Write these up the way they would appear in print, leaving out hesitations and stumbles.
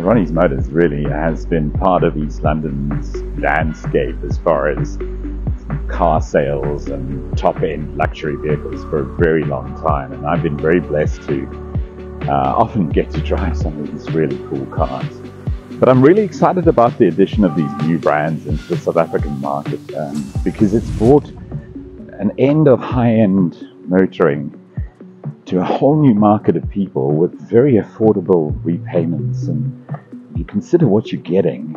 Ronnies Motors really has been part of East London's landscape as far as car sales and top-end luxury vehicles for a very long time, and I've been very blessed to often get to drive some of these really cool cars. But I'm really excited about the addition of these new brands into the South African market because it's brought an end of high-end motoring to a whole new market of people with very affordable repayments, and if you consider what you're getting,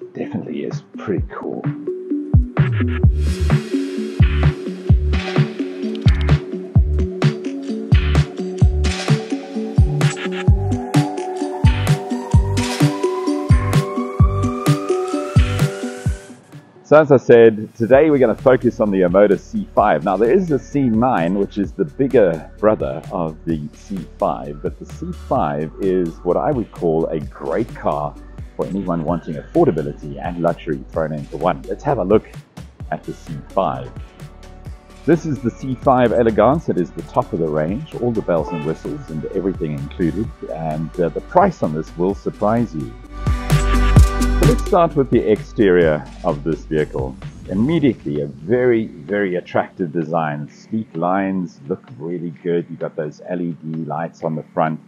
it definitely is pretty cool. So as I said, today we're going to focus on the Omoda C5. Now there is a C9, which is the bigger brother of the C5, but the C5 is what I would call a great car for anyone wanting affordability and luxury thrown into one. Let's have a look at the C5. This is the C5 Elegance. It is the top of the range, all the bells and whistles and everything included, and the price on this will surprise you. So let's start with the exterior of this vehicle. Immediately a very, very attractive design. Sleek lines look really good. You've got those LED lights on the front.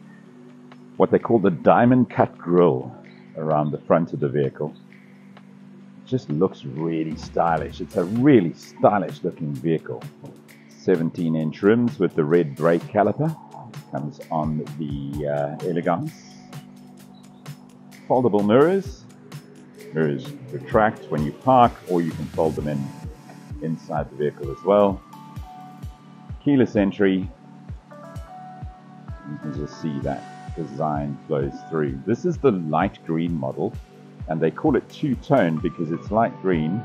What they call the diamond cut grille around the front of the vehicle. It just looks really stylish. It's a really stylish looking vehicle. 17-inch rims with the red brake caliper. Comes on the Elegance. Foldable mirrors. Mirrors retract when you park, or you can fold them in inside the vehicle as well. Keyless entry. You can just see that design flows through. This is the light green model, and they call it two-tone because it's light green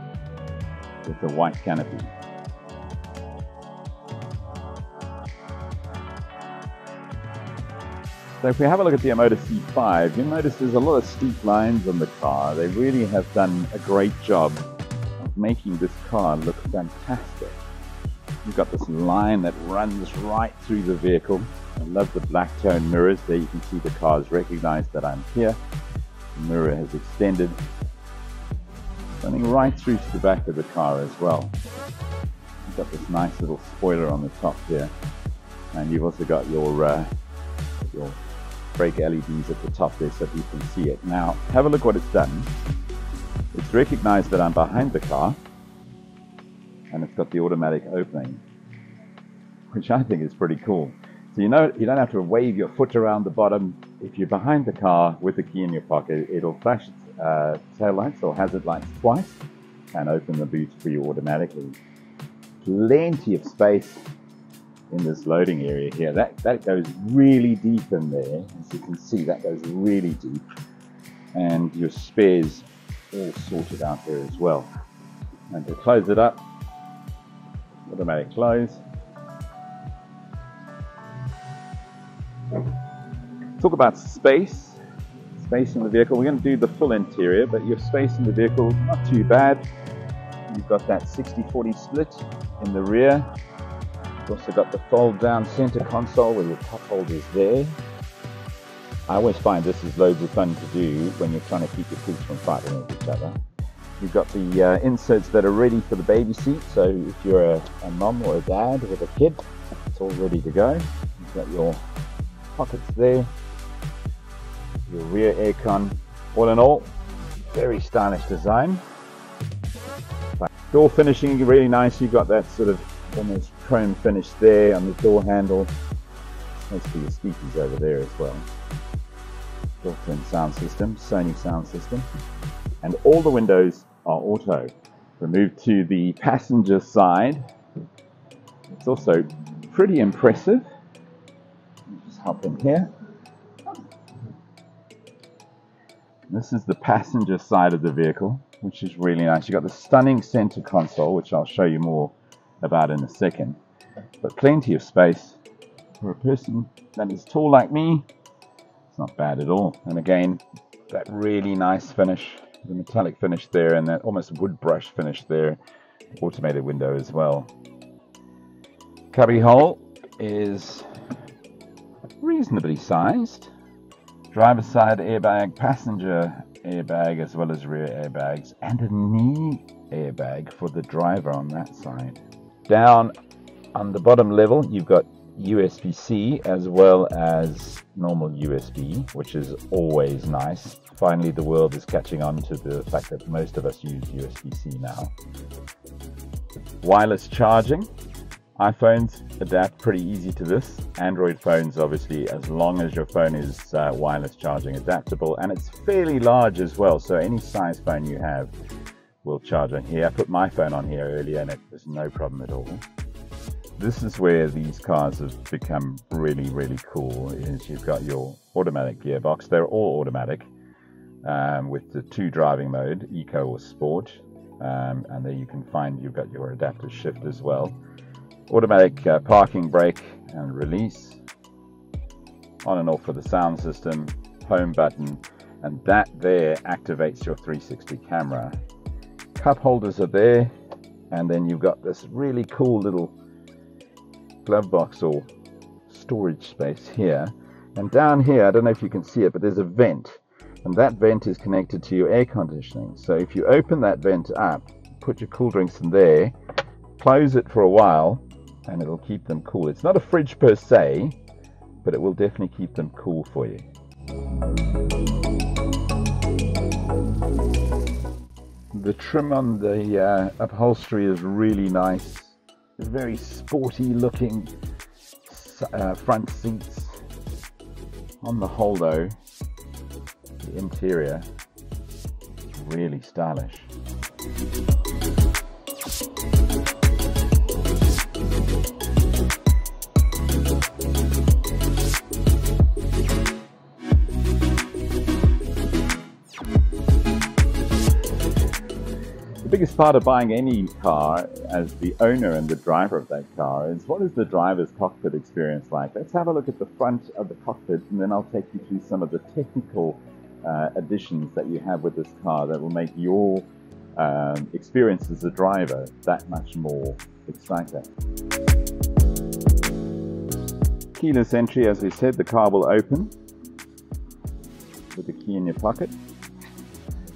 with a white canopy. So if we have a look at the Omoda C5, you'll notice there's a lot of steep lines on the car. They really have done a great job of making this car look fantastic. You've got this line that runs right through the vehicle. I love the black tone mirrors. There you can see the cars recognize that I'm here. The mirror has extended, running right through to the back of the car as well. You've got this nice little spoiler on the top here, and you've also got your brake LEDs at the top there so you can see it. Now have a look what it's done. It's recognized that I'm behind the car, and it's got the automatic opening, which I think is pretty cool. So you don't have to wave your foot around the bottom. If you're behind the car with the key in your pocket, it'll flash tail lights or hazard lights twice and open the boot for you automatically. Plenty of space in this loading area here. That goes really deep in there. As you can see, that goes really deep. And your spares all sorted out there as well. And to close it up, automatic close. Talk about space in the vehicle. We're going to do the full interior, but your space in the vehicle, not too bad. You've got that 60-40 split in the rear. You've also got the fold down center console with your cup holders there. I always find this is loads of fun to do when you're trying to keep your kids from fighting with each other. You've got the inserts that are ready for the baby seat, so if you're a mom or a dad with a kid, it's all ready to go. You've got your pockets there, your rear aircon. All in all, very stylish design. Door finishing really nice. You've got that sort of almost chrome finish there on the door handle. Nice for your speakers over there as well. Built-in sound system, Sony sound system, and all the windows are auto. We move to the passenger side. It's also pretty impressive. Just hop in here. This is the passenger side of the vehicle, which is really nice. You've got the stunning center console, which I'll show you more about in a second, but plenty of space for a person that is tall like me. It's not bad at all. And again, that really nice finish, the metallic finish there, and that almost wood brush finish there. Automated window as well. Cubby hole is reasonably sized. driver's side airbag, passenger airbag, as well as rear airbags, and a knee airbag for the driver on that side. Down on the bottom level, you've got USB-C as well as normal USB, which is always nice. Finally, the world is catching on to the fact that most of us use USB-C now. Wireless charging. iPhones adapt pretty easy to this. Android phones, obviously, as long as your phone is wireless charging adaptable, and it's fairly large as well, so any size phone you have will charge on here. I put my phone on here earlier and it was no problem at all. This is where these cars have become really, really cool, is you've got your automatic gearbox. They're all automatic with the 2 driving mode, Eco or Sport, and there you can find you've got your adaptive shift as well. Automatic parking brake and release, on and off for the sound system, home button, and that there activates your 360 camera. Cup holders are there, and then you've got this really cool little glove box or storage space here, and down here, I don't know if you can see it, but there's a vent, and that vent is connected to your air conditioning. So if you open that vent up, put your cool drinks in there, close it for a while, and it'll keep them cool. It's not a fridge per se, but it will definitely keep them cool for you. The trim on the upholstery is really nice. Very sporty looking front seats. On the whole though, the interior is really stylish. The biggest part of buying any car as the owner and the driver of that car is, what is the driver's cockpit experience like? Let's have a look at the front of the cockpit, and then I'll take you through some of the technical additions that you have with this car that will make your experience as a driver that much more exciting. Keyless entry, as we said, the car will open with the key in your pocket.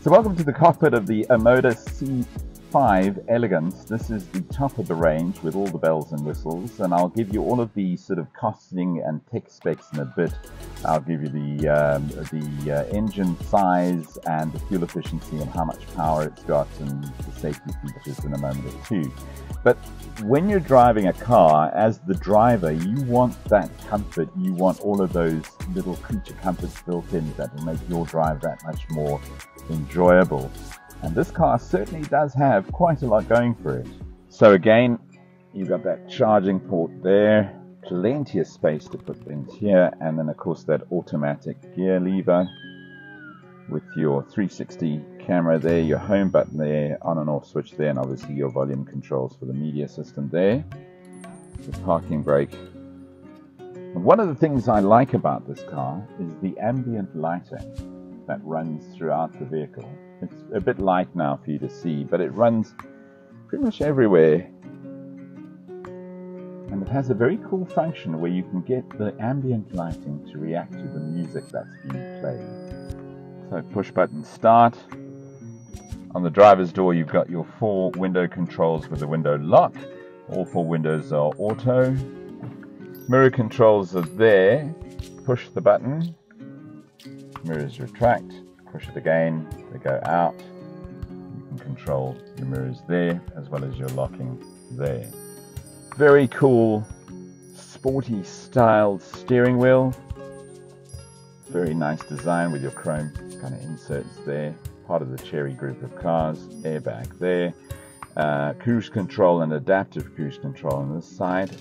So welcome to the cockpit of the Omoda C5 Elegance. This is the top of the range with all the bells and whistles, and I'll give you all of the sort of costing and tech specs in a bit. I'll give you the engine size and the fuel efficiency and how much power it's got and the safety features in a moment or two. But when you're driving a car, as the driver, you want that comfort. You want all of those little creature comforts built in that will make your drive that much more enjoyable. And this car certainly does have quite a lot going for it. So again, you've got that charging port there, plenty of space to put things here, and then of course that automatic gear lever with your 360 camera there, your home button there, on and off switch there, and obviously your volume controls for the media system there, the parking brake. And one of the things I like about this car is the ambient lighting that runs throughout the vehicle. It's a bit light now for you to see, but it runs pretty much everywhere, and it has a very cool function where you can get the ambient lighting to react to the music that's being played. So push button start. On the driver's door you've got your 4 window controls with the window lock. All 4 windows are auto. Mirror controls are there. Push the button, mirrors retract. Push it again, they go out. You can control your mirrors there as well as your locking there. Very cool sporty styled steering wheel. Very nice design with your chrome kind of inserts there. Part of the Cherry group of cars. Airbag there. Cruise control and adaptive cruise control on this side.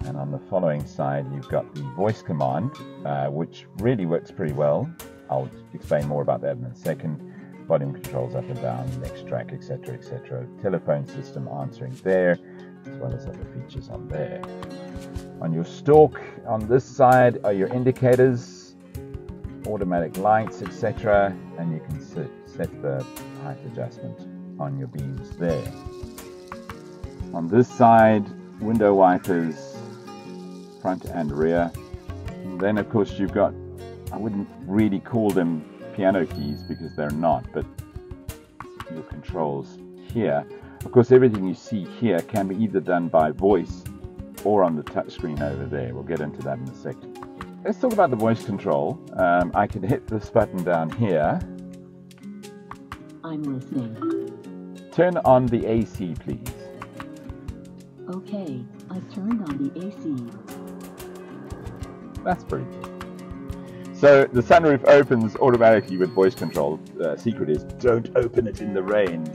And on the following side you've got the voice command, which really works pretty well. I'll explain more about that in a second. Volume controls up and down, next track, etc, etc. Telephone system answering there, as well as other features on there. On your stalk, on this side are your indicators, automatic lights, etc. And you can set the height adjustment on your beams there. On this side, window wipers, front and rear. And then of course you've got I wouldn't really call them piano keys because they're not, but your controls here. Of course, everything you see here can be either done by voice or on the touchscreen over there. We'll get into that in a second. Let's talk about the voice control. I can hit this button down here. I'm listening. Turn on the AC, please. Okay, I've turned on the AC. That's pretty cool. So the sunroof opens automatically with voice control. The secret is don't open it in the rain.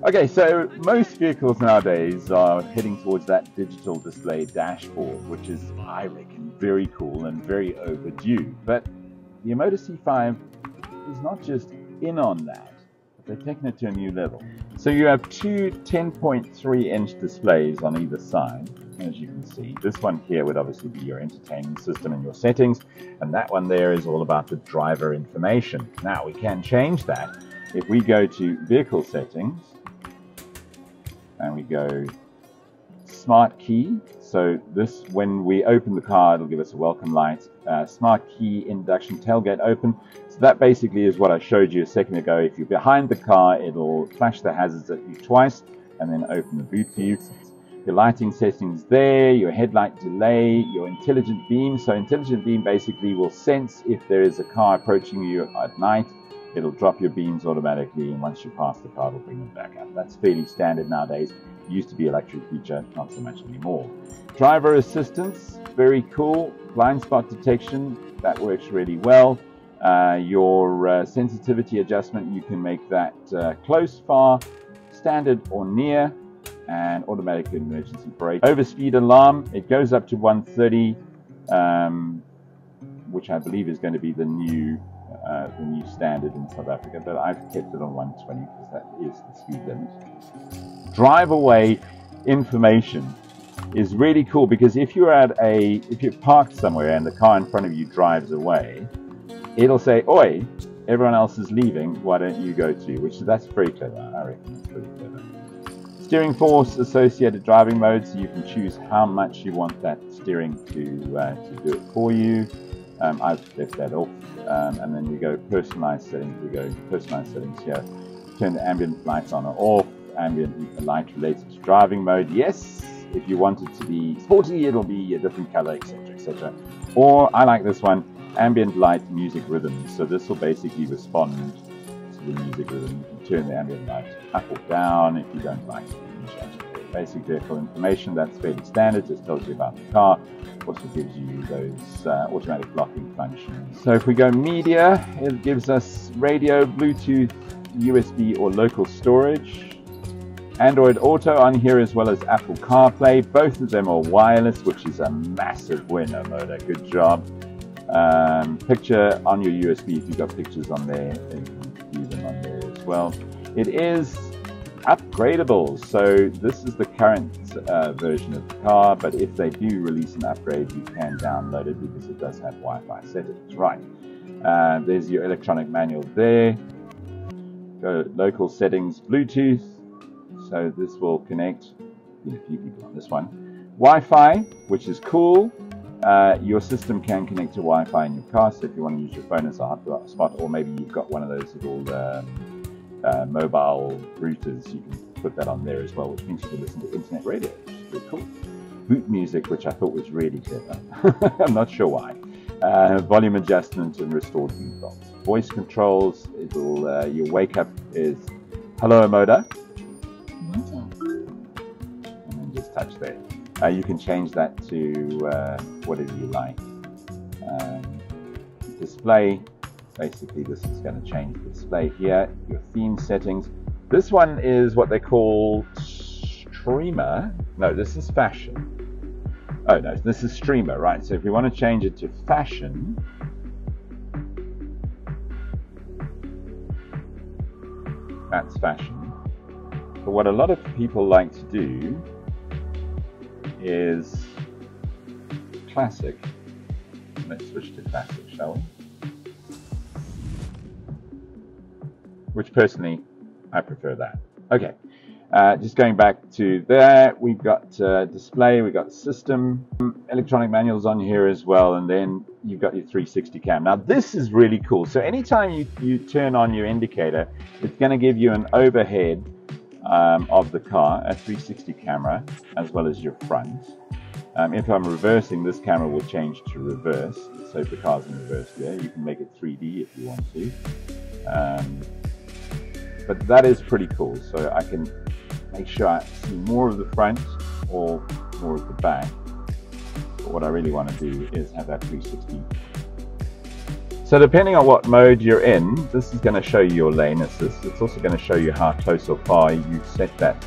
Okay, so most vehicles nowadays are heading towards that digital display dashboard, which is, I reckon, very cool and very overdue. But the Omoda C5 is not just in on that, but they're taking it to a new level. So you have two 10.3-inch displays on either side, as you can see. This one here would obviously be your entertainment system and your settings, and that one there is all about the driver information. Now, we can change that. If we go to vehicle settings, and we go smart key. So this, when we open the car, it'll give us a welcome light. Smart key induction tailgate open. So that basically is what I showed you a second ago. If you're behind the car, it'll flash the hazards at you twice and then open the boot for you. Your lighting settings there, your headlight delay, your intelligent beam. So intelligent beam basically will sense if there is a car approaching you at night. It'll drop your beams automatically, and once you pass the car, it'll bring them back up. That's fairly standard nowadays. It used to be an electric feature, not so much anymore. Driver assistance, very cool. Blind spot detection, that works really well. Your sensitivity adjustment, you can make that close, far, standard or near, and automatic emergency brake. Overspeed alarm, it goes up to 130, which I believe is going to be the new standard in South Africa, but I've kept it on 120 because that is the speed limit. Drive away information is really cool because if you're parked somewhere and the car in front of you drives away, it'll say, "Oi, everyone else is leaving, why don't you go too?" That's very clever. I reckon it's pretty clever. Steering force associated driving mode, so you can choose how much you want that steering to do it for you. I've left that off, and then we go personalized settings. We go personalized settings here. Turn the ambient lights on or off. Ambient light related to driving mode. Yes, if you want it to be sporty, it'll be a different color, etc., etc. Or I like this one, ambient light music rhythm. So this will basically respond to the music rhythm. You can turn the ambient light up or down if you don't like it. You can change it. Basic vehicle information, that's fairly standard. Just tells you about the car. Also gives you those automatic locking functions. So if we go media, it gives us radio, Bluetooth, USB or local storage. Android Auto on here as well as Apple CarPlay. Both of them are wireless, which is a massive win, Omoda. Good job. Picture on your USB, if you've got pictures on there, you can view them on there as well. It is upgradable, so this is the current version of the car, but if they do release an upgrade, you can download it because it does have Wi-Fi settings. Right, there's your electronic manual there. Go local settings, Bluetooth, so this will connect. Been a few people on this one. Wi-Fi, which is cool. Your system can connect to Wi-Fi in your car, so if you want to use your phone as a hotspot, or maybe you've got one of those little mobile routers, you can put that on there as well, which means you can listen to internet radio, which is pretty cool. Boot music, which I thought was really clever. I'm not sure why. Volume adjustment and restored defaults. Voice controls, it'll your wake up is hello Omoda. And then just touch there. You can change that to whatever you like. Display, basically this is going to change the display here. Your theme settings. This one is what they call streamer. No, this is fashion. Oh no, this is streamer, right? So if you want to change it to fashion, that's fashion. But what a lot of people like to do is classic. Let's switch to classic, shall we? Which personally, I prefer that. Okay. Just going back to there, we've got display, we've got system, electronic manuals on here as well, and then you've got your 360 cam. Now this is really cool. So anytime you turn on your indicator, it's going to give you an overhead of the car, a 360 camera, as well as your front. If I'm reversing, this camera will change to reverse. So if the car's in reverse there, you can make it 3D if you want to. But that is pretty cool. So I can make sure I see more of the front or more of the back. But what I really want to do is have that 360. So depending on what mode you're in, this is going to show you your lane assist. It's also going to show you how close or far you set that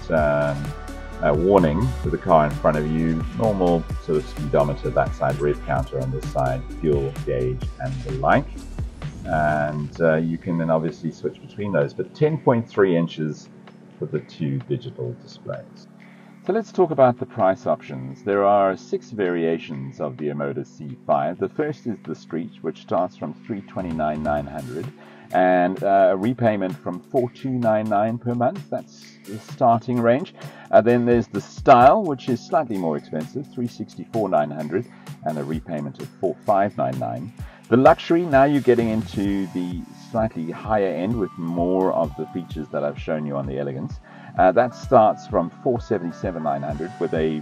warning to the car in front of you. Normal sort of speedometer that side, rev counter on this side, fuel gauge and the like. And you can then obviously switch between those, but 10.3 inches for the two digital displays. So let's talk about the price options. There are 6 variations of the Omoda C5. The first is the Street, which starts from $329,900 and a repayment from $4,299 per month. That's the starting range. Then there's the Style, which is slightly more expensive, $364,900 and a repayment of $4,599. The Luxury, now you're getting into the slightly higher end with more of the features that I've shown you on the Elegance. That starts from $477,900 with a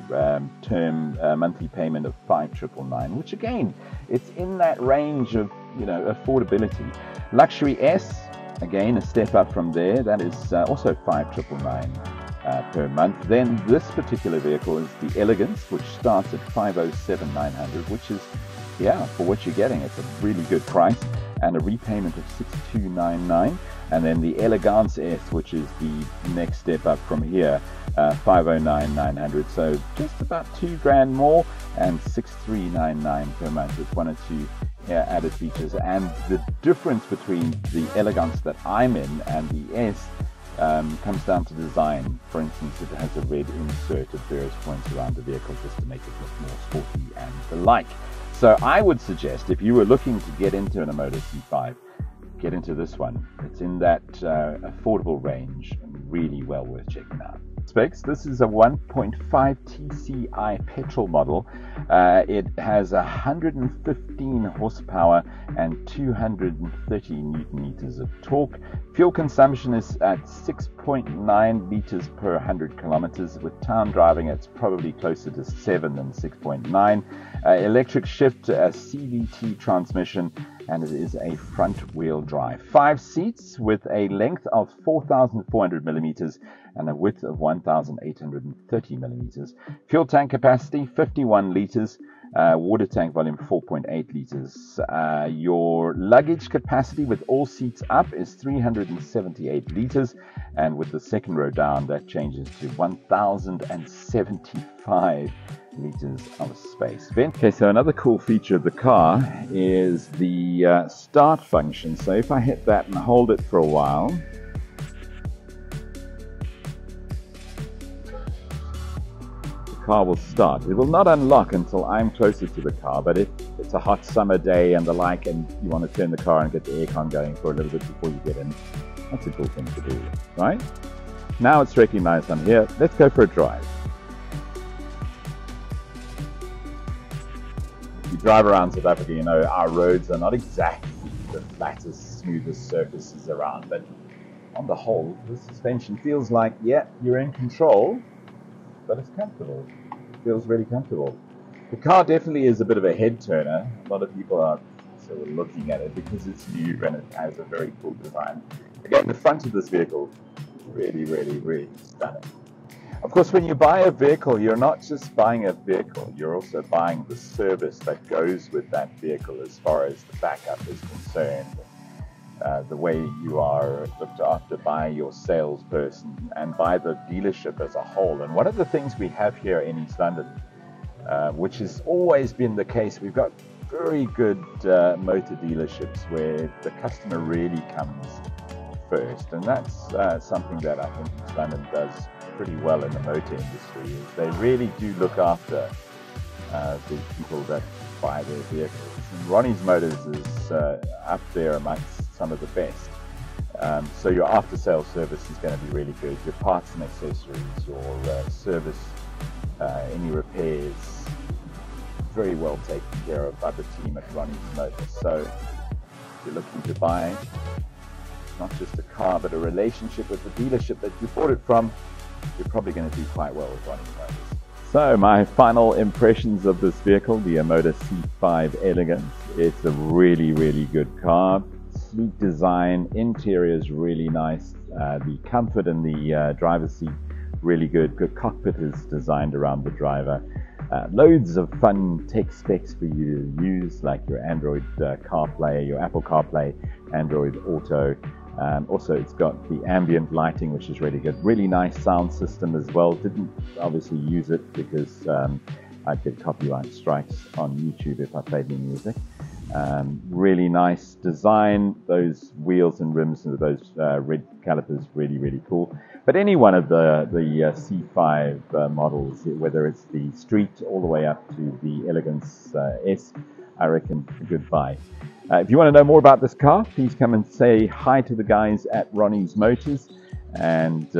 term monthly payment of $5,999, which again, it's in that range of affordability. Luxury S, again a step up from there. That is also $5,999 per month. Then this particular vehicle is the Elegance, which starts at $507,900, which is, for what you're getting, it's a really good price, and a repayment of $6,299. And then the Elegance S, which is the next step up from here, $509,900. So just about $2,000 more, and $6,399 per month with 1 or 2 added features. And the difference between the Elegance that I'm in and the S comes down to design. For instance, it has a red insert at various points around the vehicle just to make it look more sporty and the like. So I would suggest, if you were looking to get into an Omoda C5, get into this one. It's in that affordable range and really well worth checking out. Specs, this is a 1.5 TCI petrol model. It has 115 horsepower and 230 newton meters of torque. Fuel consumption is at 6.9 liters per 100 kilometers. With town driving, it's probably closer to 7 than 6.9. Electric shift, CVT transmission, and it is a front-wheel drive. 5 seats with a length of 4,400 millimeters and a width of 1,830 millimeters. Fuel tank capacity 51 liters. Water tank volume 4.8 liters. Your luggage capacity with all seats up is 378 liters, and with the second row down, that changes to 1,075 liters of space. Okay, so another cool feature of the car is the start function. So if I hit that and hold it for a while, the car will start. It will not unlock until I'm closer to the car, but if it's a hot summer day and the like, and you want to turn the car and get the aircon going for a little bit before you get in, that's a cool thing to do, right? Now it's recognized on here. Let's go for a drive. You drive around South Africa, you know, our roads are not exactly the flattest, smoothest surfaces around, but on the whole, the suspension feels like, you're in control, but it's comfortable. It feels really comfortable. The car definitely is a bit of a head turner. A lot of people are sort of looking at it because it's new and it has a very cool design. Again, the front of this vehicle is really, really, really stunning. Of course, when you buy a vehicle, you're not just buying a vehicle, you're also buying the service that goes with that vehicle as far as the backup is concerned, the way you are looked after by your salesperson and by the dealership as a whole. And one of the things we have here in East London, which has always been the case, we've got very good motor dealerships where the customer really comes first. And that's something that I think East London does pretty well in the motor industry, is they really do look after the people that buy their vehicles. And Ronnies Motors is up there amongst some of the best So your after-sales service is going to be really good. Your parts and accessories, your service, any repairs, very well taken care of by the team at Ronnies Motors. So if you're looking to buy not just a car, but a relationship with the dealership that you bought it from, you're probably going to do quite well with Ronnies Motors. So my final impressions of this vehicle, the Omoda C5 Elegance. It's a really, really good car. Sleek design, interior is really nice. The comfort in the driver's seat, really good. Good cockpit is designed around the driver. Loads of fun tech specs for you to use, like your Android CarPlay, your Apple CarPlay, Android Auto. Also, it's got the ambient lighting, which is really good. Really nice sound system as well. Didn't obviously use it because I'd get copyright strikes on YouTube if I played any music. Really nice design. Those wheels and rims and those red calipers, really, really cool. But any one of the C5 models, whether it's the Street all the way up to the Elegance S, I reckon a good buy. If you want to know more about this car, please come and say hi to the guys at Ronnies Motors and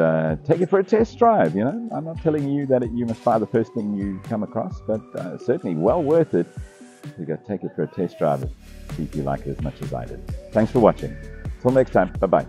take it for a test drive. You know, I'm not telling you that you must buy the first thing you come across, but certainly well worth it to go take it for a test drive and see if you like it as much as I did. Thanks for watching. Till next time, bye-bye.